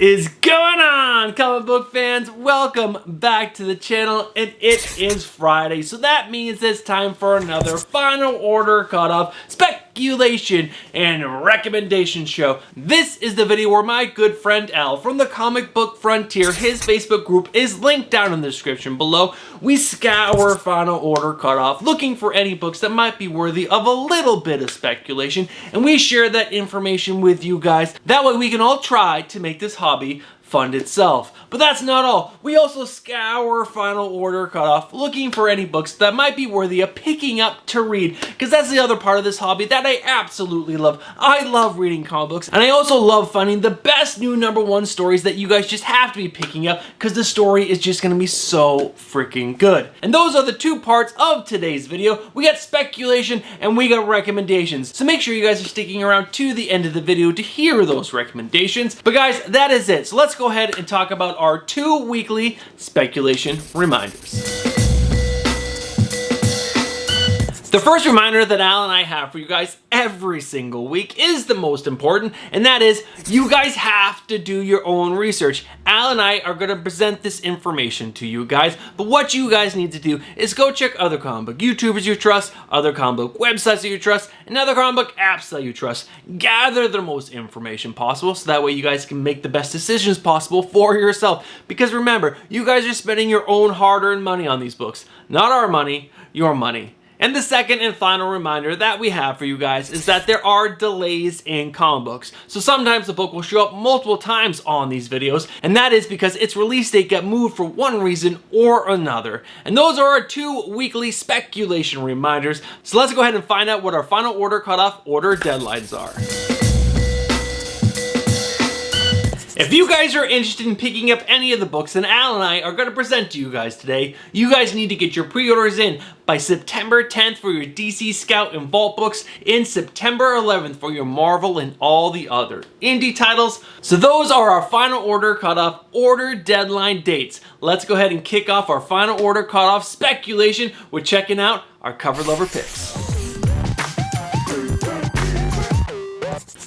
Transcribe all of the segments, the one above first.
Is going on, comic book fans? Welcome back to the channel, and it is Friday, so that means it's time for another final order cutoff speculation and recommendation show. This is the video where my good friend Al from the Comic Book Frontier, his Facebook group is linked down in the description below. We scour final order cutoff looking for any books that might be worthy of a little bit of speculation, and we share that information with you guys. That way we can all try to make this hobby fund itself. But that's not all. We also scour final order cutoff looking for any books that might be worthy of picking up to read, because that's the other part of this hobby that I absolutely love. I love reading comic books, and I also love finding the best new #1 stories that you guys just have to be picking up because the story is just going to be so freaking good. And those are the two parts of today's video. We got speculation and we got recommendations. So make sure you guys are sticking around to the end of the video to hear those recommendations. But guys, that is it. So let's go ahead and talk about our 2 weekly speculation reminders. The first reminder that Al and I have for you guys every single week is the most important, and that is you guys have to do your own research. Al and I are going to present this information to you guys, but what you guys need to do is go check other comic book YouTubers you trust, other comic book websites that you trust, and other comic book apps that you trust. Gather the most information possible so that way you guys can make the best decisions possible for yourself. Because remember, you guys are spending your own hard-earned money on these books. Not our money, your money. And the second and final reminder that we have for you guys is that there are delays in comic books. So sometimes the book will show up multiple times on these videos, and that is because its release date got moved for one reason or another. And those are our 2 weekly speculation reminders. So let's go ahead and find out what our final order cutoff order deadlines are. If you guys are interested in picking up any of the books that Al and I are going to present to you guys today, you guys need to get your pre-orders in by September 10th for your DC Scout and Vault books, and September 11th for your Marvel and all the other indie titles. So those are our final order cutoff order deadline dates. Let's go ahead and kick off our final order cutoff speculation with checking out our cover lover picks.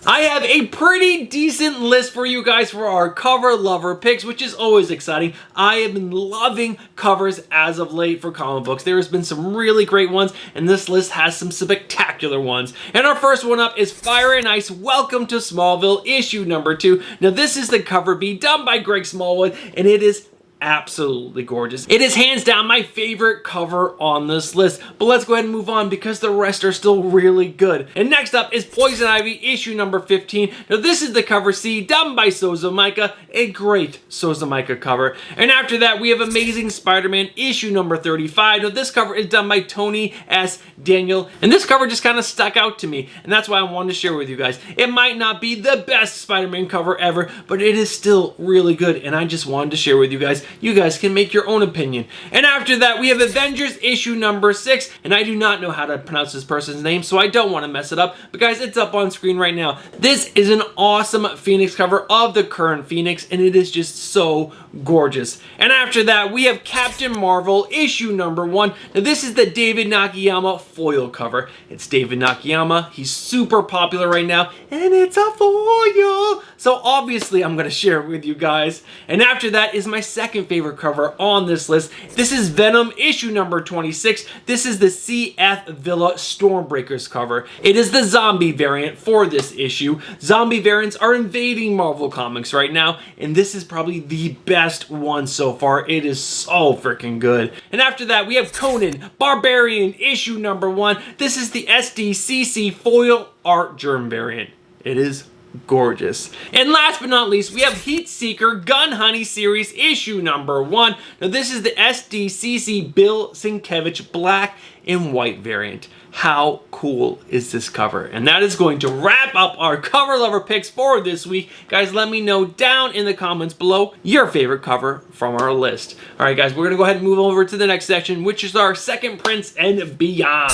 I have a pretty decent list for you guys for our cover lover picks, which is always exciting. I have been loving covers as of late for comic books. There has been some really great ones, and this list has some spectacular ones. And our first one up is Fire and Ice Welcome to Smallville issue #2. Now this is the cover B done by Greg Smallwood, and it is absolutely gorgeous. It is hands down my favorite cover on this list, but let's go ahead and move on because the rest are still really good. And next up is Poison Ivy issue #15. Now this is the cover C done by Souza Micah, a great Souza Micah cover. And after that we have Amazing Spider-Man issue #35. Now this cover is done by Tony S. Daniel, and this cover just kind of stuck out to me, and that's why I wanted to share with you guys. It might not be the best Spider-Man cover ever, but it is still really good, and I just wanted to share with you guys. You guys can make your own opinion. And after that, we have Avengers issue #6, and I do not know how to pronounce this person's name, so I don't want to mess it up, but guys, it's up on screen right now. This is an awesome Phoenix cover of the current Phoenix, and it is just so gorgeous. And after that, we have Captain Marvel issue #1. Now this is the David Nakayama foil cover. It's David Nakayama. He's super popular right now, and it's a foil. So obviously, I'm going to share it with you guys. And after that is my second favorite cover on this list. This is Venom issue #26. This is the C.F. Villa Stormbreakers cover. It is the zombie variant for this issue. Zombie variants are invading Marvel Comics right now, and this is probably the best one so far. It is so freaking good. And after that, we have Conan Barbarian issue #1. This is the SDCC foil art germ variant. It is gorgeous. And last but not least, we have Heat Seeker Gun Honey series issue #1. Now this is the SDCC Bill Sienkiewicz black and white variant. How cool is this cover? And that is going to wrap up our cover lover picks for this week. Guys, let me know down in the comments below your favorite cover from our list. All right, guys, we're going to go ahead and move over to the next section, which is our Second Prince and Beyond.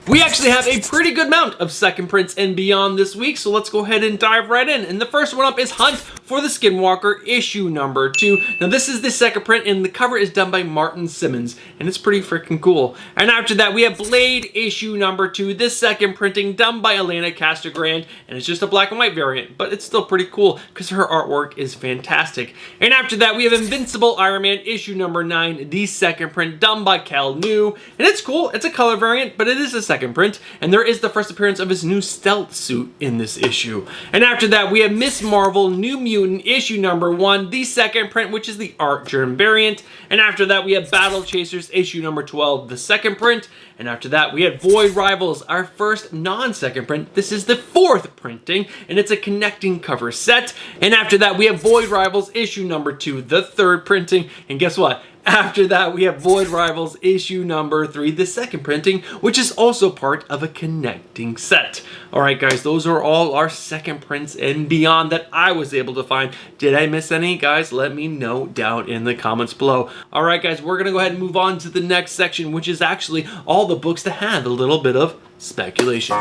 We actually have a pretty good amount of second prints and beyond this week, so let's go ahead and dive right in. And the first one up is Hunt for the Skinwalker, issue number 2. Now this is the second print, and the cover is done by Martin Simmons, and it's pretty freaking cool. And after that, we have Blade, issue number 2. This second printing done by Elena Casagrande, and it's just a black and white variant, but it's still pretty cool because her artwork is fantastic. And after that, we have Invincible Iron Man, issue number 9, the second print done by Cal New, and it's cool. It's a color variant, but it is a second print, and there is the first appearance of his new stealth suit in this issue. And after that, we have Miss Marvel, New Mutant, issue number 1, the second print, which is the art germ variant. And after that, we have Battle Chasers, issue number 12, the second print. And after that, we have Void Rivals, our first non-second print. This is the 4th printing, and it's a connecting cover set. And after that, we have Void Rivals, issue number 2, the 3rd printing. And guess what? After that, we have Void Rivals, issue number 3, the second printing, which is also part of a connecting set. Alright guys, those are all our second prints and beyond that I was able to find. Did I miss any? Guys, let me know down in the comments below. Alright guys, we're going to go ahead and move on to the next section, which is actually all the books that have a little bit of speculation.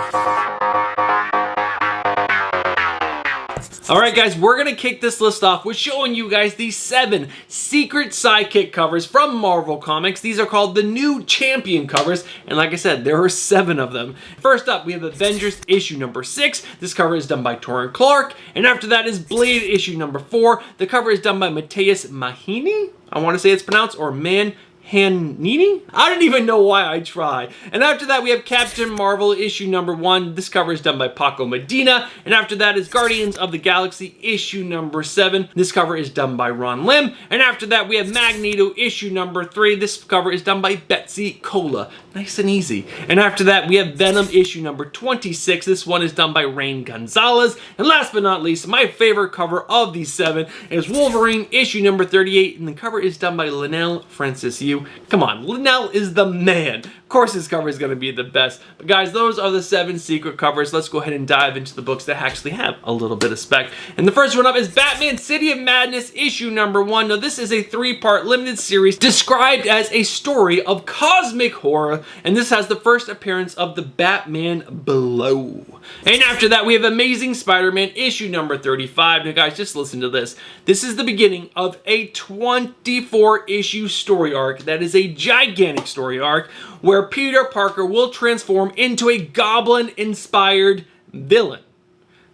Alright guys, we're going to kick this list off with showing you guys these 7 secret sidekick covers from Marvel Comics. These are called the new champion covers, and like I said, there are 7 of them. First up, we have Avengers issue number 6. This cover is done by Torrin Clark, and after that is Blade issue number 4. The cover is done by Mateus Mahini, I want to say it's pronounced, or Hanini? I don't even know why I try. And after that, we have Captain Marvel issue number 1. This cover is done by Paco Medina. And after that is Guardians of the Galaxy issue number 7. This cover is done by Ron Lim. And after that, we have Magneto issue number 3. This cover is done by Betsy Cola. Nice and easy. And after that, we have Venom issue number 26. This one is done by Rain Gonzalez. And last but not least, my favorite cover of these 7 is Wolverine issue number 38. And the cover is done by Linnell Francis Yu. Come on, Linnell is the man. Of course his cover is going to be the best. But guys, those are the 7 secret covers. Let's go ahead and dive into the books that actually have a little bit of spec. And the first one up is Batman City of Madness issue number 1. Now this is a 3-part limited series described as a story of cosmic horror. And this has the first appearance of the Batman Below. And after that, we have Amazing Spider-Man issue number 35. Now guys, just listen to this. This is the beginning of a 24-issue story arc that is a gigantic story arc where Peter Parker will transform into a goblin-inspired villain.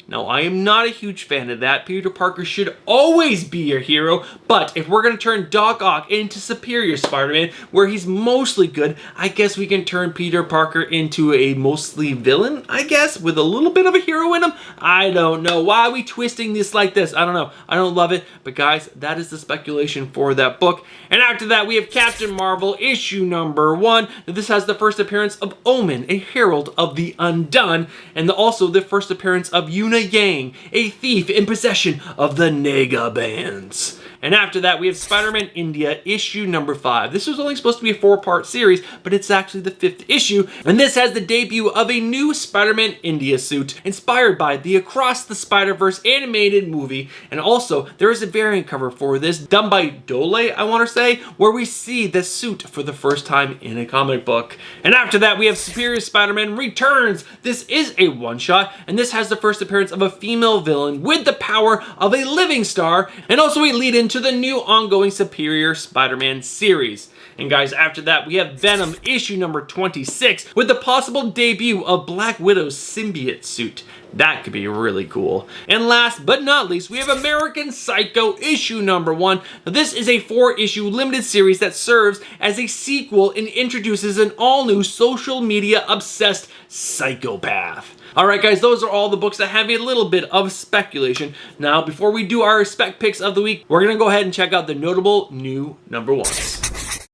Now, I am not a huge fan of that. Peter Parker should always be a hero, but if we're going to turn Doc Ock into Superior Spider-Man, where he's mostly good, I guess we can turn Peter Parker into a mostly villain, I guess, with a little bit of a hero in him. I don't know. Why are we twisting this like this? I don't know. I don't love it, but guys, that is the speculation for that book. And after that, we have Captain Marvel issue number 1. Now, this has the first appearance of Omen, a herald of the undone, and also the first appearance of Una Yang, a thief in possession of the Nega bands. And after that, we have Spider-Man India issue number 5. This was only supposed to be a 4-part series, but it's actually the 5th issue. And this has the debut of a new Spider-Man India suit inspired by the Across the Spider-Verse animated movie. And also, there is a variant cover for this done by Dole, I want to say, where we see the suit for the first time in a comic book. And after that, we have Superior Spider-Man Returns. This is a one-shot, and this has the first appearance of a female villain with the power of a living star, and also a lead into the new ongoing Superior Spider-Man series. And guys, after that, we have Venom issue number 26 with the possible debut of Black Widow's symbiote suit. That could be really cool. And last but not least, we have American Psycho issue number 1. Now, this is a 4-issue limited series that serves as a sequel and introduces an all-new social media obsessed psychopath. Alright guys, those are all the books that have a little bit of speculation. Now, before we do our spec picks of the week, we're going to go ahead and check out the notable new number 1s.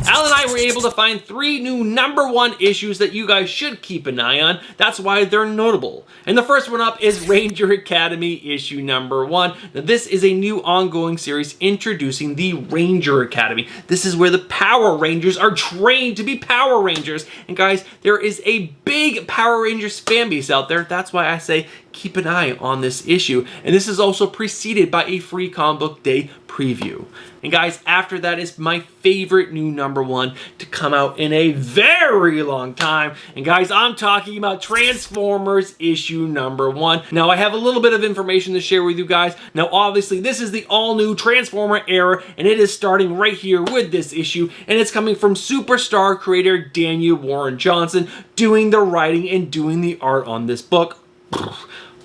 Al and I were able to find 3 new number 1 issues that you guys should keep an eye on. That's why they're notable. And the first one up is Ranger Academy issue number 1. Now, this is a new ongoing series introducing the Ranger Academy. This is where the Power Rangers are trained to be Power Rangers. And guys, there is a big Power Rangers fan base out there. That's why I say keep an eye on this issue. And this is also preceded by a free comic book day preview. And guys, after that is my favorite new #1 to come out in a very long time. And guys, I'm talking about Transformers issue #1. Now, I have a little bit of information to share with you guys. Now, obviously, this is the all-new Transformer era, and it is starting right here with this issue, and it's coming from Superstar creator Daniel Warren Johnson doing the writing and doing the art on this book.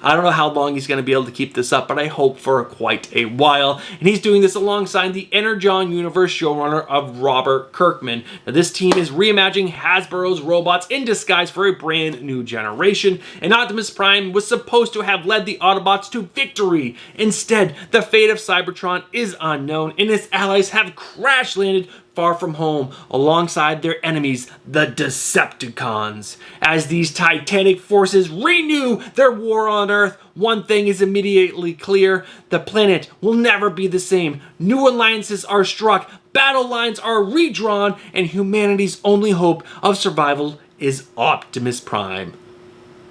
I don't know how long he's going to be able to keep this up, but I hope for quite a while. And he's doing this alongside the Energon Universe showrunner of Robert Kirkman. Now, this team is reimagining Hasbro's robots in disguise for a brand new generation. And Optimus Prime was supposed to have led the Autobots to victory. Instead, the fate of Cybertron is unknown, and his allies have crash landed far from home alongside their enemies, the Decepticons. As these titanic forces renew their war on Earth, one thing is immediately clear: the planet will never be the same. New alliances are struck, battle lines are redrawn, and humanity's only hope of survival is Optimus Prime.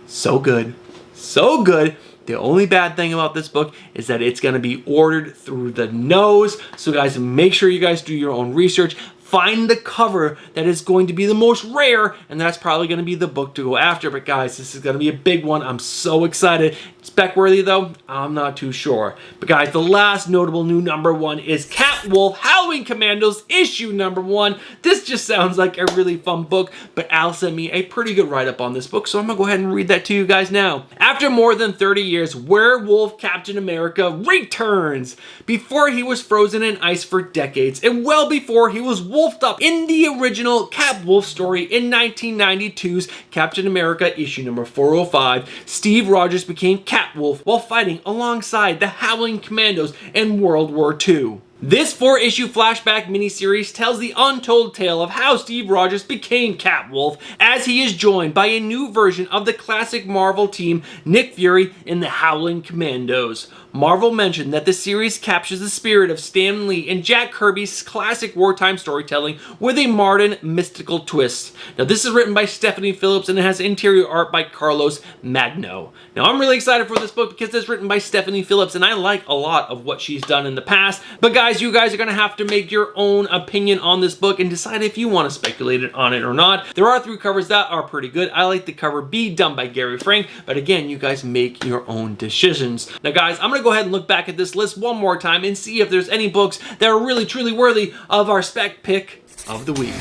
So good. So good. The only bad thing about this book is that it's going to be ordered through the nose. So guys, make sure you guys do your own research. Find the cover that is going to be the most rare, and that's probably going to be the book to go after. But guys, this is going to be a big one. I'm so excited. Spec worthy though? I'm not too sure. But guys, the last notable new #1 is Catwolf Howling Commandos issue #1. This just sounds like a really fun book, but Al sent me a pretty good write-up on this book, so I'm going to go ahead and read that to you guys now. After more than 30 years, Werewolf Captain America returns. Before he was frozen in ice for decades, and well before he was wolfed up in the original Catwolf story in 1992's Captain America issue #405, Steve Rogers became Catwolf while fighting alongside the Howling Commandos in World War II. This 4-issue flashback miniseries tells the untold tale of how Steve Rogers became Catwolf, as he is joined by a new version of the classic Marvel team, Nick Fury and the Howling Commandos. Marvel mentioned that the series captures the spirit of Stan Lee and Jack Kirby's classic wartime storytelling with a modern mystical twist. Now, this is written by Stephanie Phillips and it has interior art by Carlos Magno. Now, I'm really excited for this book because it's written by Stephanie Phillips and I like a lot of what she's done in the past. But guys, you guys are going to have to make your own opinion on this book and decide if you want to speculate on it or not. There are 3 covers that are pretty good. I like the cover B done by Gary Frank, but again, you guys make your own decisions. Now guys, I'm going to go ahead and look back at this list one more time and see if there's any books that are really truly worthy of our spec pick of the week.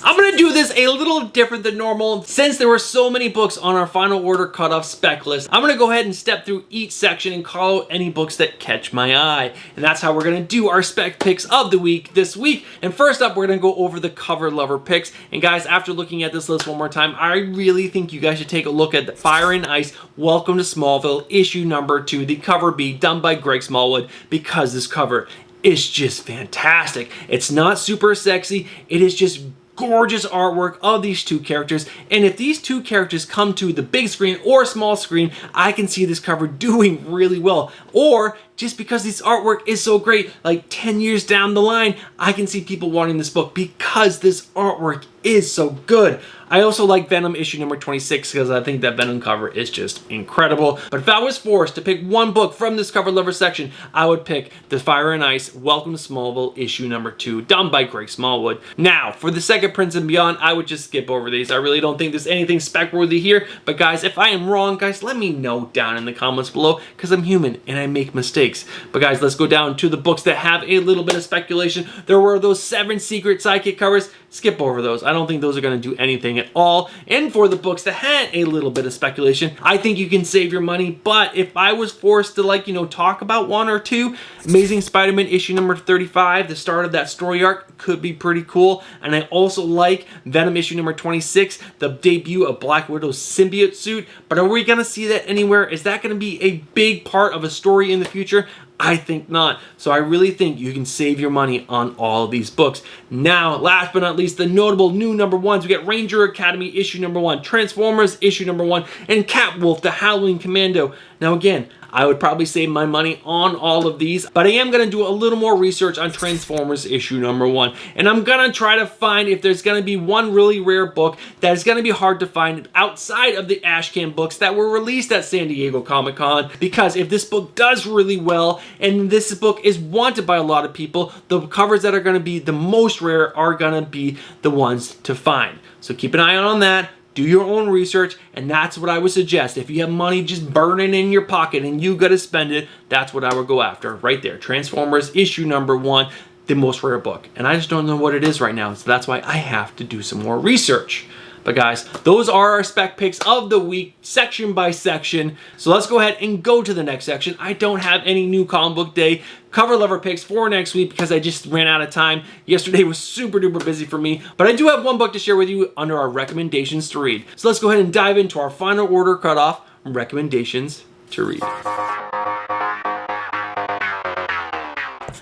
I'm going to do this a little different than normal since there were so many books on our final order cutoff spec list. I'm going to go ahead and step through each section and call out any books that catch my eye. And that's how we're going to do our spec picks of the week this week. And first up, we're going to go over the cover lover picks. And guys, after looking at this list one more time, I really think you guys should take a look at the Fire and Ice Welcome to Smallville issue #2, the cover B done by Greg Smallwood, because this cover is just fantastic. It's not super sexy. It is just gorgeous artwork of these 2 characters, and if these 2 characters come to the big screen or small screen, I can see this cover doing really well. Or just because this artwork is so great, like 10 years down the line, I can see people wanting this book because this artwork is so good. I also like Venom issue #26 because I think that Venom cover is just incredible. But if I was forced to pick one book from this cover lover section, I would pick the Fire and Ice Welcome to Smallville issue #2, done by Greg Smallwood. Now, for the second Prince and Beyond, I would just skip over these. I really don't think there's anything spec worthy here. But guys, if I am wrong, guys, let me know down in the comments below because I'm human and I make mistakes. But guys, let's go down to the books that have a little bit of speculation. There were those 7 secret sidekick covers. Skip over those. I don't think those are going to do anything at all. And for the books that had a little bit of speculation, I think you can save your money. But if I was forced to talk about 1 or 2, Amazing Spider-Man issue #35, the start of that story arc, could be pretty cool. And I also like Venom issue #26, the debut of Black Widow's symbiote suit. But are we going to see that anywhere? Is that going to be a big part of a story in the future? I think not. So I really think you can save your money on all of these books. Now, last but not least, the notable new number ones. We get Ranger Academy issue number 1, Transformers issue number 1, and Catwolf, the Howling Commando. Now again, I would probably save my money on all of these, but I am going to do a little more research on Transformers issue number 1. And I'm going to try to find if there's going to be one really rare book that is going to be hard to find outside of the Ashcan books that were released at San Diego Comic-Con. Because if this book does really well, and this book is wanted by a lot of people, the covers that are going to be the most rare are going to be the ones to find. So keep an eye on that. Do your own research, and that's what I would suggest. If you have money just burning in your pocket and you gotta spend it, that's what I would go after. Right there, Transformers issue number 1, the most rare book. And I just don't know what it is right now, so that's why I have to do some more research. But guys, those are our spec picks of the week, section by section. So let's go ahead and go to the next section. I don't have any new comic book day cover lover picks for next week because I just ran out of time. Yesterday was super duper busy for me, but I do have one book to share with you under our recommendations to read. So let's go ahead and dive into our final order cutoff, recommendations to read.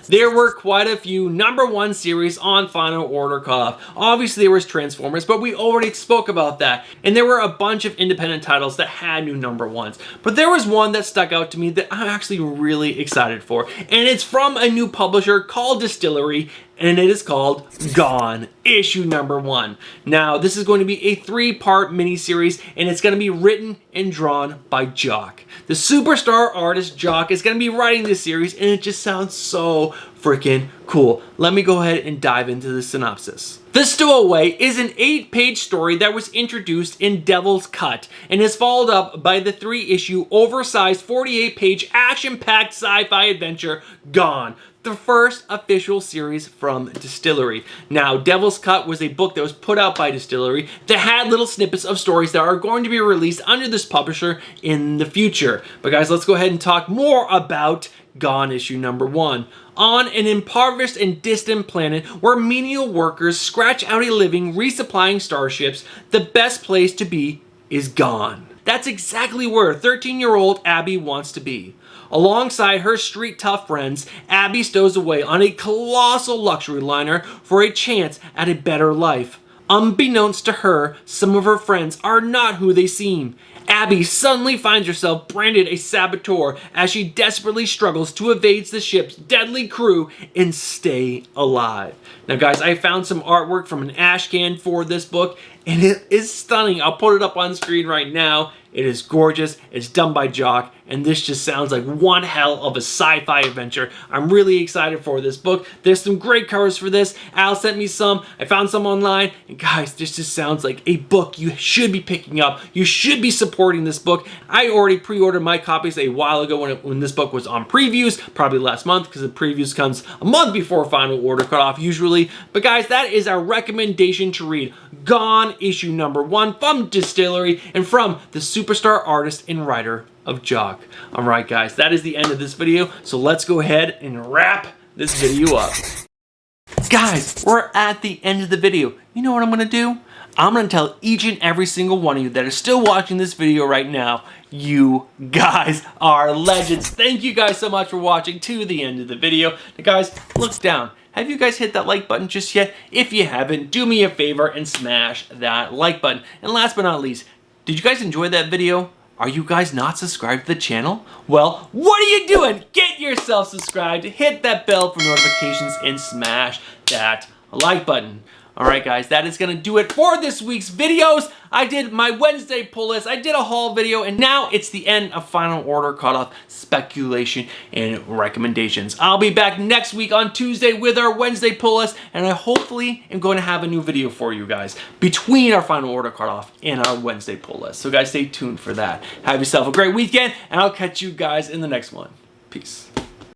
There were quite a few number 1 series on Final Order cutoff. Obviously there was Transformers, but we already spoke about that. And there were a bunch of independent titles that had new number 1s. But there was one that stuck out to me that I'm actually really excited for. And it's from a new publisher called Distillery, and it is called Gone, issue number 1. Now, this is going to be a 3-part miniseries, and it's going to be written and drawn by Jock. The superstar artist Jock is going to be writing this series, and it just sounds so freaking cool. Let me go ahead and dive into the synopsis. The Stowaway is an 8-page story that was introduced in Devil's Cut and is followed up by the 3-issue, oversized 48-page action-packed sci-fi adventure Gone, the first official series from Distillery. Now, Devil's Cut was a book that was put out by Distillery that had little snippets of stories that are going to be released under this publisher in the future. But guys, let's go ahead and talk more about Gone issue number 1. On an impoverished and distant planet where menial workers scratch out a living resupplying starships, the best place to be is Gone. That's exactly where 13-year-old Abby wants to be. Alongside her street tough friends, Abby stows away on a colossal luxury liner for a chance at a better life. Unbeknownst to her, some of her friends are not who they seem. Abby suddenly finds herself branded a saboteur as she desperately struggles to evade the ship's deadly crew and stay alive. Now guys, I found some artwork from an Ashcan for this book, and it is stunning. I'll put it up on screen right now. It is gorgeous, it's done by Jock, and this just sounds like one hell of a sci-fi adventure. I'm really excited for this book. There's some great covers for this. Al sent me some, I found some online, and guys, this just sounds like a book you should be picking up. You should be supporting this book. I already pre-ordered my copies a while ago when this book was on previews, probably last month, because the previews comes a month before Final Order cutoff usually. But guys, that is our recommendation to read. Gone, issue number 1 from Distillery and from the superstar artist and writer of Jock. Alright guys, that is the end of this video, so let's go ahead and wrap this video up. Guys, we're at the end of the video. You know what I'm going to do? I'm going to tell each and every single one of you that are still watching this video right now, you guys are legends. Thank you guys so much for watching to the end of the video. Now guys, look down. Have you guys hit that like button just yet? If you haven't, do me a favor and smash that like button. And last but not least, did you guys enjoy that video? Are you guys not subscribed to the channel? Well, what are you doing? Get yourself subscribed, hit that bell for notifications, and smash that like button. Alright guys, that is going to do it for this week's videos. I did my Wednesday pull list, I did a haul video, and now it's the end of Final Order cutoff, speculation, and recommendations. I'll be back next week on Tuesday with our Wednesday pull list, and I hopefully am going to have a new video for you guys between our Final Order cutoff and our Wednesday pull list. So guys, stay tuned for that. Have yourself a great weekend, and I'll catch you guys in the next one. Peace.